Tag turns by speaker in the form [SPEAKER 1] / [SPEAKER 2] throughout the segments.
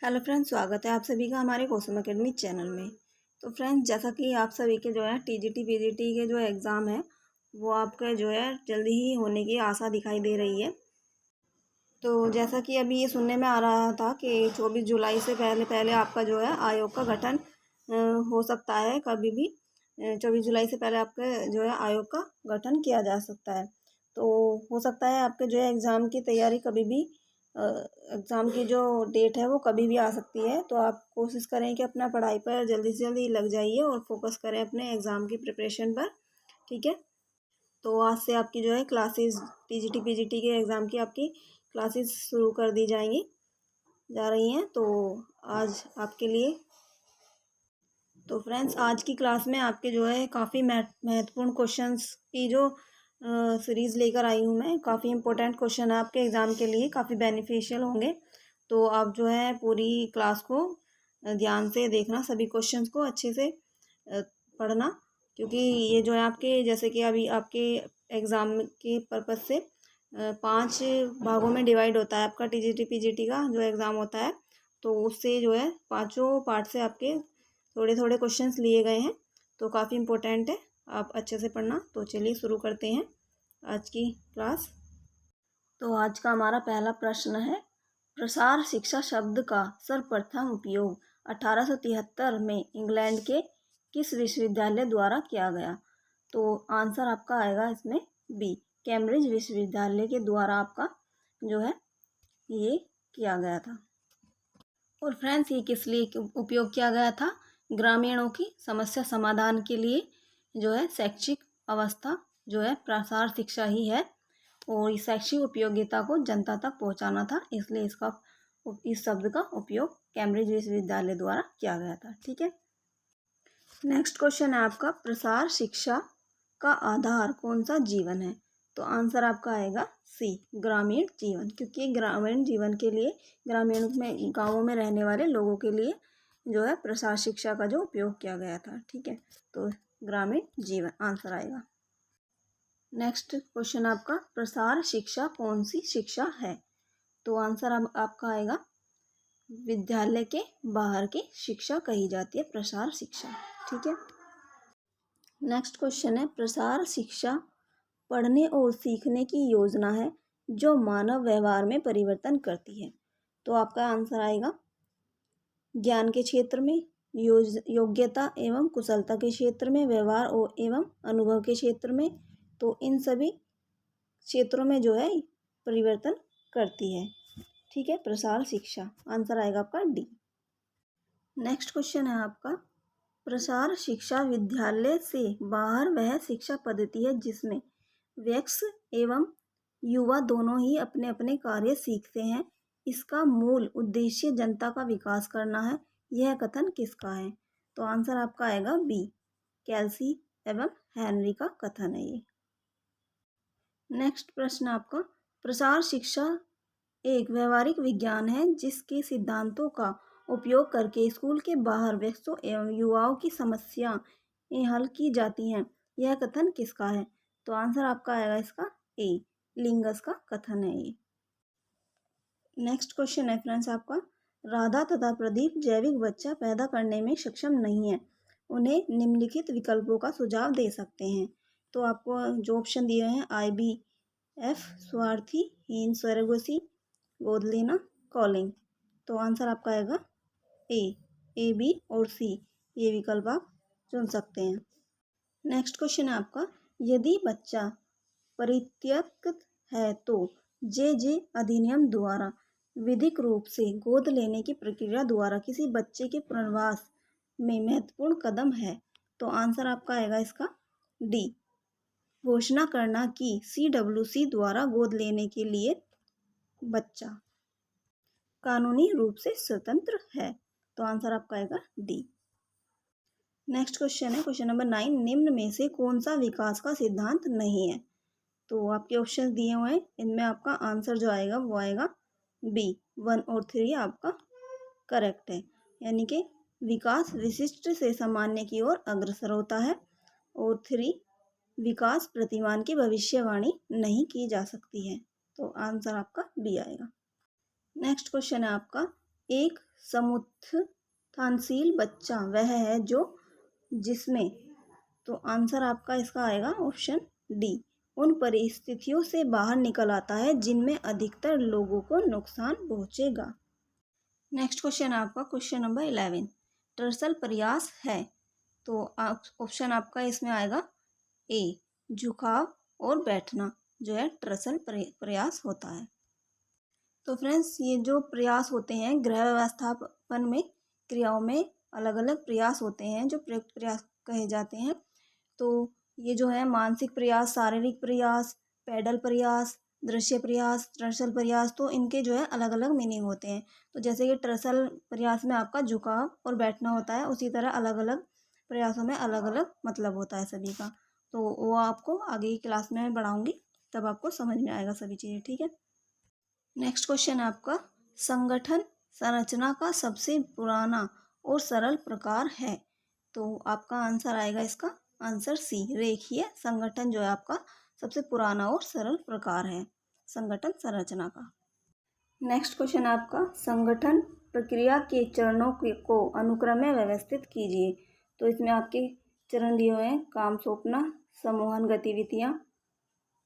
[SPEAKER 1] Hello friends, स्वागत है आप सभी का हमारे कौसुम एकेडमी चैनल में। तो फ्रेंड्स, जैसा कि आप सभी के जो है टीजीटी पीजीटी के जो एग्ज़ाम है वो आपके जो है जल्दी ही होने की आशा दिखाई दे रही है। तो जैसा कि अभी ये सुनने में आ रहा था कि 24 जुलाई से पहले पहले आपका जो है आयोग का गठन हो सकता है कभी भी। 24 जुलाई से पहले आपके जो है आयोग का गठन किया जा सकता है। तो हो सकता है आपके जो है एग्ज़ाम की तैयारी कभी भी एग्ज़ाम की जो डेट है वो कभी भी आ सकती है। तो आप कोशिश करें कि अपना पढ़ाई पर जल्दी से जल्दी लग जाइए और फोकस करें अपने एग्ज़ाम की प्रिपरेशन पर। ठीक है। तो आज से आपकी जो है क्लासेस टीजीटी पीजीटी के एग्ज़ाम की आपकी क्लासेस शुरू कर दी जा रही हैं। तो आज आपके लिए तो फ्रेंड्स, आज की क्लास में आपके जो है काफ़ी महत्वपूर्ण क्वेश्चंस की जो सीरीज़ लेकर आई हूँ मैं। काफ़ी इंपॉर्टेंट क्वेश्चन है आपके एग्ज़ाम के लिए, काफ़ी बेनिफिशियल होंगे। तो आप जो है पूरी क्लास को ध्यान से देखना, सभी क्वेश्चंस को अच्छे से पढ़ना, क्योंकि ये जो है आपके जैसे कि अभी आपके एग्ज़ाम के पर्पज़ से 5 भागों में डिवाइड होता है आपका टीजीटी पीजीटी का जो एग्ज़ाम होता है। तो उससे जो है पाँचों पार्ट से आपके थोड़े थोड़े क्वेश्चंस लिए गए हैं। तो काफ़ी इम्पोर्टेंट है, आप अच्छे से पढ़ना। तो चलिए शुरू करते हैं आज की क्लास। तो आज का हमारा पहला प्रश्न है, प्रसार शिक्षा शब्द का सर्वप्रथम उपयोग 1873 में इंग्लैंड के किस विश्वविद्यालय द्वारा किया गया? तो आंसर आपका आएगा इसमें बी, कैम्ब्रिज विश्वविद्यालय के द्वारा आपका जो है ये किया गया था। और फ्रेंड्स, ये किस लिए उपयोग किया गया था? ग्रामीणों की समस्या समाधान के लिए जो है शैक्षिक अवस्था जो है प्रसार शिक्षा ही है, और इस शैक्षिक उपयोगिता को जनता तक पहुंचाना था, इसलिए इस शब्द का उपयोग कैम्ब्रिज विश्वविद्यालय द्वारा किया गया था। ठीक है। नेक्स्ट क्वेश्चन है आपका, प्रसार शिक्षा का आधार कौन सा जीवन है? तो आंसर आपका आएगा सी, ग्रामीण जीवन, क्योंकि ग्रामीण जीवन के लिए ग्रामीण में गाँवों में रहने वाले लोगों के लिए जो है प्रसार शिक्षा का जो उपयोग किया गया था। ठीक है। तो ग्रामीण जीवन आंसर आएगा। नेक्स्ट क्वेश्चन आपका, प्रसार शिक्षा कौन सी शिक्षा है? तो आंसर आपका आएगा विद्यालय के बाहर की शिक्षा कही जाती है प्रसार शिक्षा। ठीक है। नेक्स्ट क्वेश्चन है, प्रसार शिक्षा पढ़ने और सीखने की योजना है जो मानव व्यवहार में परिवर्तन करती है। तो आपका आंसर आएगा ज्ञान के क्षेत्र में, योग्यता एवं कुशलता के क्षेत्र में, व्यवहार और एवं अनुभव के क्षेत्र में। तो इन सभी क्षेत्रों में जो है परिवर्तन करती है। ठीक है, प्रसार शिक्षा आंसर आएगा आपका डी। नेक्स्ट क्वेश्चन है आपका, प्रसार शिक्षा विद्यालय से बाहर वह शिक्षा पद्धति है जिसमें वयस्क एवं युवा दोनों ही अपने अपने कार्य सीखते हैं। इसका मूल उद्देश्य जनता का विकास करना है। यह कथन किसका है? तो आंसर आपका आएगा बी, कैल्सी एवं हेनरी का कथन है ये। नेक्स्ट प्रश्न आपका, प्रसार शिक्षा एक व्यवहारिक विज्ञान है जिसके सिद्धांतों का उपयोग करके स्कूल के बाहर वयस्कों एवं युवाओं की समस्याएं हल की जाती हैं। यह कथन किसका है? तो आंसर आपका आएगा इसका ए, लिंगस का कथन है ये। नेक्स्ट क्वेश्चन है फ्रेंड्स आपका, राधा तथा प्रदीप जैविक बच्चा पैदा करने में सक्षम नहीं है, उन्हें निम्नलिखित विकल्पों का सुझाव दे सकते हैं। तो आपको जो ऑप्शन दिए हैं, IVF, स्वार्थी, हीन सरोगेसी, गोद लेना, कॉलिंग। तो आंसर आपका आएगा ए, बी और सी, ये विकल्प आप चुन सकते हैं। नेक्स्ट क्वेश्चन है आपका, यदि बच्चा परित्यक्त है तो जे अधिनियम द्वारा विधिक रूप से गोद लेने की प्रक्रिया द्वारा किसी बच्चे के पुनर्वास में महत्वपूर्ण कदम है। तो आंसर आपका आएगा इसका डी, घोषणा करना कि CWC द्वारा गोद लेने के लिए बच्चा कानूनी रूप से स्वतंत्र है। तो आंसर आपका आएगा डी। नेक्स्ट क्वेश्चन है क्वेश्चन नंबर 9, निम्न में से कौन सा विकास का सिद्धांत नहीं है? तो आपके ऑप्शन दिए हुए हैं, इनमें आपका आंसर जो आएगा वो आएगा बी, 1 और 3 आपका करेक्ट है। यानी कि विकास विशिष्ट से सामान्य की ओर अग्रसर होता है, और 3 विकास प्रतिमान की भविष्यवाणी नहीं की जा सकती है। तो आंसर आपका बी आएगा। नेक्स्ट क्वेश्चन है आपका, एक समुत्थानशील बच्चा वह है जो जिसमें, तो आंसर आपका इसका आएगा ऑप्शन डी, उन परिस्थितियों से बाहर निकल आता है जिनमें अधिकतर लोगों को नुकसान पहुंचेगा। नेक्स्ट क्वेश्चन आपका क्वेश्चन नंबर 11, टर्सल प्रयास है, तो ऑप्शन आपका इसमें आएगा ए, झुकाव और बैठना जो है टर्सल प्रयास होता है। तो फ्रेंड्स ये जो प्रयास होते हैं गृह व्यवस्थापन में क्रियाओं में अलग अलग प्रयास होते हैं जो प्रयुक्त प्रयास कहे जाते हैं। तो ये जो है मानसिक प्रयास, शारीरिक प्रयास, पैडल प्रयास, दृश्य प्रयास, टर्सल प्रयास, तो इनके जो है अलग अलग मीनिंग होते हैं। तो जैसे कि टर्सल प्रयास में आपका झुकाव और बैठना होता है, उसी तरह अलग अलग प्रयासों में अलग अलग मतलब होता है सभी का। तो वो आपको आगे की क्लास में मैं पढ़ाऊँगी, तब आपको समझ में आएगा सभी चीज़ें, ठीक है। नेक्स्ट क्वेश्चन आपका, संगठन संरचना का सबसे पुराना और सरल प्रकार है, तो आपका आंसर आएगा इसका आंसर सी, रेखीय संगठन जो है आपका सबसे पुराना और सरल प्रकार है संगठन संरचना का। नेक्स्ट क्वेश्चन आपका, संगठन प्रक्रिया के चरणों को अनुक्रम में व्यवस्थित कीजिए, तो इसमें आपके चरण दिए हुए हैं, काम सौंपना, समूहन गतिविधियाँ,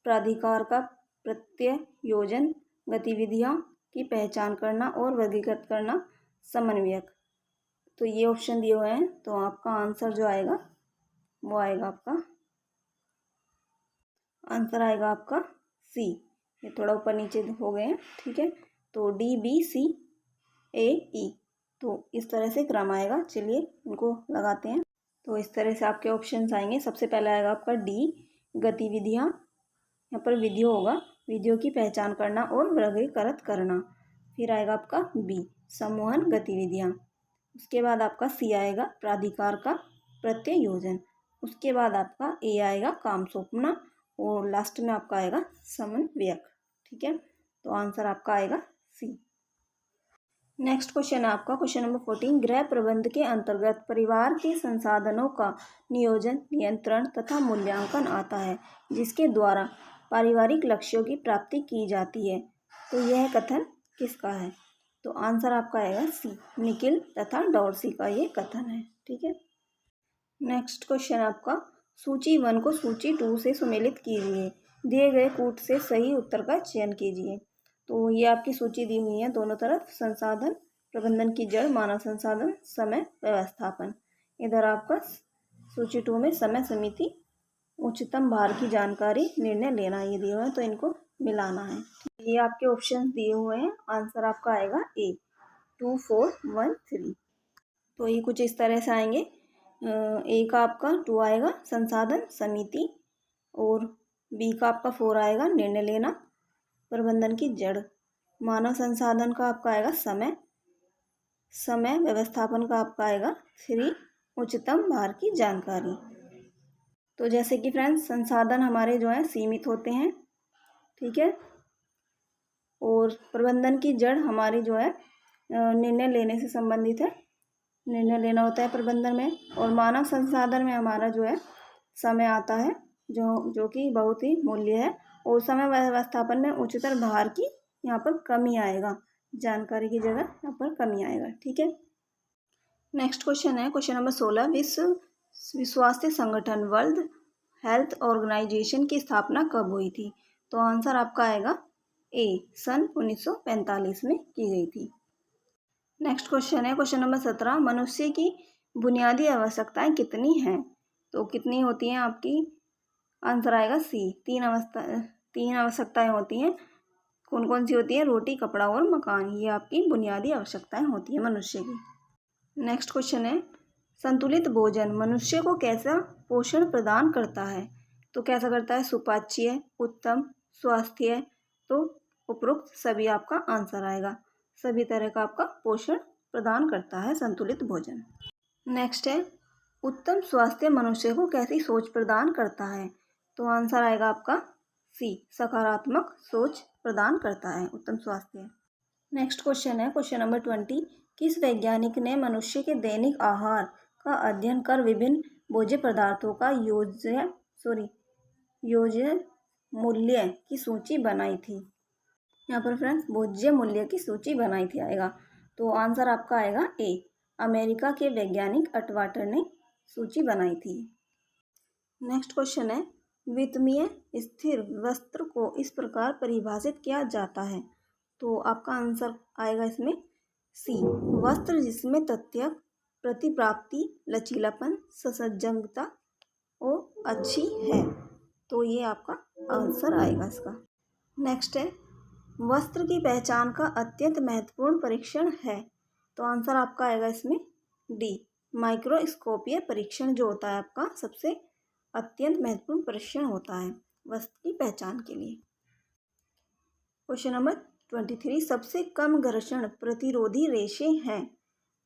[SPEAKER 1] प्राधिकार का प्रत्यायोजन, गतिविधियाँ की पहचान करना और वर्गीकृत करना, समन्वयक। तो ये ऑप्शन दिए हुए हैं, तो आपका आंसर जो आएगा वो आएगा आपका आंसर आएगा आपका सी। ये थोड़ा ऊपर नीचे हो गए हैं, ठीक है। तो डी, बी, सी, ए, ई, तो इस तरह से क्रम आएगा। चलिए उनको लगाते हैं। तो इस तरह से आपके ऑप्शंस आएंगे। सबसे पहला आएगा आपका डी, गतिविधियाँ, यहाँ पर विधियों होगा, विधियों की पहचान करना और वर्गीकृत करना। फिर आएगा आपका बी, समूहन गतिविधियाँ। उसके बाद आपका सी आएगा, प्राधिकार का प्रत्यायोजन। उसके बाद आपका ए आएगा, काम सौंपना, और लास्ट में आपका आएगा समन्वयक, ठीक है। तो आंसर आपका आएगा सी। नेक्स्ट क्वेश्चन है आपका क्वेश्चन नंबर 14, गृह प्रबंध के अंतर्गत परिवार के संसाधनों का नियोजन, नियंत्रण तथा मूल्यांकन आता है, जिसके द्वारा पारिवारिक लक्ष्यों की प्राप्ति की जाती है। तो यह कथन किसका है? तो आंसर आपका आएगा सी, निकिल तथा डॉर्सी का ये कथन है, ठीक है। नेक्स्ट क्वेश्चन आपका, सूची 1 को सूची 2 से सुमेलित कीजिए, दिए गए कूट से सही उत्तर का चयन कीजिए। तो ये आपकी सूची दी हुई है दोनों तरफ, संसाधन प्रबंधन की जड़, मानव संसाधन, समय व्यवस्थापन। इधर आपका सूची 2 में समय समिति, उच्चतम भार की जानकारी, निर्णय लेना, ये दिए हुए हैं, तो इनको मिलाना है। ये आपके ऑप्शन दिए हुए हैं, आंसर आपका आएगा ए, 2, 4, 1, 3। तो ये कुछ इस तरह से आएंगे। ए का आपका 2 आएगा संसाधन समिति, और बी का आपका 4 आएगा निर्णय लेना, प्रबंधन की जड़। मानव संसाधन का आपका आएगा समय, समय व्यवस्थापन का आपका आएगा 3, उच्चतम भार की जानकारी। तो जैसे कि फ्रेंड्स संसाधन हमारे जो है सीमित होते हैं, ठीक है, और प्रबंधन की जड़ हमारी जो है निर्णय लेने से संबंधित है, निर्णय लेना होता है प्रबंधन में। और मानव संसाधन में हमारा जो है समय आता है, जो कि बहुत ही मूल्य है, और समय व्यवस्थापन में उच्चतर भार की यहाँ पर कमी आएगा, जानकारी की जगह यहाँ पर कमी आएगा, ठीक है। नेक्स्ट क्वेश्चन है क्वेश्चन नंबर 16, विश्व स्वास्थ्य संगठन वर्ल्ड हेल्थ ऑर्गेनाइजेशन की स्थापना कब हुई थी? तो आंसर आपका आएगा ए, सन 1945 में की गई थी। नेक्स्ट क्वेश्चन है क्वेश्चन नंबर 17, मनुष्य की बुनियादी आवश्यकताएं कितनी हैं? तो कितनी होती हैं आपकी? आंसर आएगा सी, 3 आवश्यकताएं होती हैं। कौन कौन सी होती है? रोटी, कपड़ा और मकान, ये आपकी बुनियादी आवश्यकताएं होती हैं मनुष्य की। नेक्स्ट क्वेश्चन है, संतुलित भोजन मनुष्य को कैसा पोषण प्रदान करता है? तो कैसा करता है? सुपाच्य, उत्तम, स्वास्थ्य, तो उपरोक्त सभी आपका आंसर आएगा। सभी तरह का आपका पोषण प्रदान करता है संतुलित भोजन। नेक्स्ट है, उत्तम स्वास्थ्य मनुष्य को कैसी सोच प्रदान करता है? तो आंसर आएगा आपका सी, सकारात्मक सोच प्रदान करता है उत्तम स्वास्थ्य। नेक्स्ट क्वेश्चन है क्वेश्चन नंबर 20, किस वैज्ञानिक ने मनुष्य के दैनिक आहार का अध्ययन कर विभिन्न भोज्य पदार्थों का योज्य मूल्य की सूची बनाई थी? यहाँ पर फ्रेंड्स भोज्य मूल्य की सूची बनाई थी आएगा। तो आंसर आपका आएगा ए, अमेरिका के वैज्ञानिक अटवाटर ने सूची बनाई थी। नेक्स्ट क्वेश्चन है, वित्तीय स्थिर वस्त्र को इस प्रकार परिभाषित किया जाता है। तो आपका आंसर आएगा इसमें सी, वस्त्र जिसमें तथ्य प्रतिप्राप्ति, लचीलापन, ससंजकता और अच्छी है। तो ये आपका आंसर आएगा इसका। नेक्स्ट है, वस्त्र की पहचान का अत्यंत महत्वपूर्ण परीक्षण है। तो आंसर आपका आएगा इसमें डी, माइक्रोस्कोपीय परीक्षण जो होता है आपका सबसे अत्यंत महत्वपूर्ण परीक्षण होता है वस्त्र की पहचान के लिए। क्वेश्चन नंबर 23, सबसे कम घर्षण प्रतिरोधी रेशे हैं।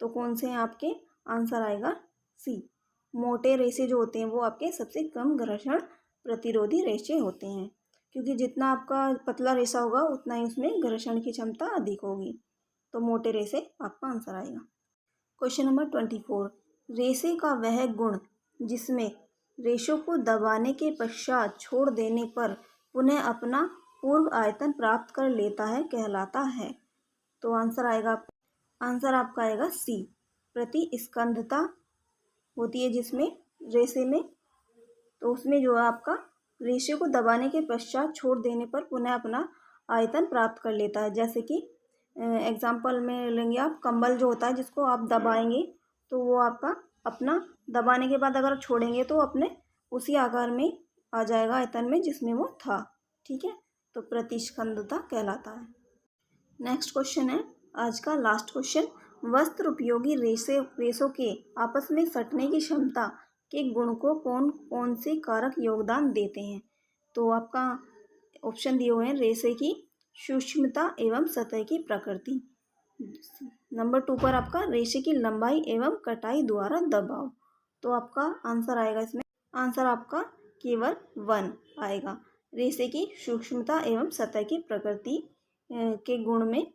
[SPEAKER 1] तो कौन से हैं आपके? आंसर आएगा सी, मोटे रेशे जो होते हैं वो आपके सबसे कम घर्षण प्रतिरोधी रेशे होते हैं, क्योंकि जितना आपका पतला रेशा होगा उतना ही उसमें घर्षण की क्षमता अधिक होगी। तो मोटे रेशे आपका आंसर आएगा। क्वेश्चन नंबर 24, रेशे का वह गुण जिसमें रेशों को दबाने के पश्चात छोड़ देने पर पुनः अपना पूर्व आयतन प्राप्त कर लेता है कहलाता है। तो आंसर आपका आएगा सी, प्रतिस्कंधता होती है जिसमें रेशे में, तो उसमें जो है आपका रेशे को दबाने के पश्चात छोड़ देने पर पुनः अपना आयतन प्राप्त कर लेता है। जैसे कि एग्जाम्पल में लेंगे आप, कंबल जो होता है जिसको आप दबाएंगे तो वो आपका अपना दबाने के बाद अगर छोड़ेंगे तो अपने उसी आकार में आ जाएगा आयतन में जिसमें वो था। ठीक है, तो प्रतिस्कंधता कहलाता है। नेक्स्ट क्वेश्चन है आज का लास्ट क्वेश्चन, वस्त्र उपयोगी रेशों के आपस में सटने की क्षमता के गुण को कौन कौन से कारक योगदान देते हैं। तो आपका ऑप्शन दिए हुए हैं, रेशे की सूक्ष्मता एवं सतह की प्रकृति। नंबर 2 पर आपका रेशे की लंबाई एवं कटाई द्वारा दबाव। तो आपका आंसर आएगा इसमें, आंसर आपका केवल 1 आएगा, रेशे की सूक्ष्मता एवं सतह की प्रकृति के गुण में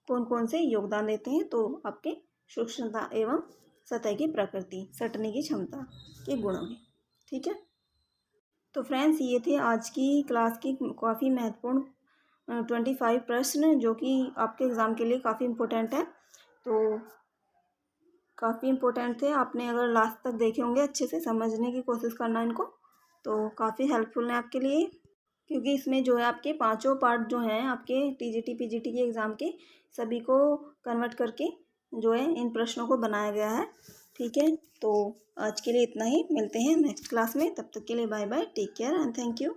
[SPEAKER 1] कौन कौन से योगदान देते हैं। तो आपके सूक्ष्मता एवं सतह की प्रकृति, सटने की क्षमता के गुणों में। ठीक है, तो फ्रेंड्स ये थे आज की क्लास की काफ़ी महत्वपूर्ण 25 प्रश्न जो कि आपके एग्ज़ाम के लिए काफ़ी इम्पोर्टेंट है। तो काफ़ी इम्पोर्टेंट थे, आपने अगर लास्ट तक देखे होंगे अच्छे से समझने की कोशिश करना इनको, तो काफ़ी हेल्पफुल है आपके लिए, क्योंकि इसमें जो है आपके पांचों पार्ट जो हैं आपके टीजीटी पीजीटी के एग्ज़ाम के सभी को कन्वर्ट करके जो है इन प्रश्नों को बनाया गया है। ठीक है, तो आज के लिए इतना ही, मिलते हैं नेक्स्ट क्लास में, तब तक के लिए bye bye, take care and thank you.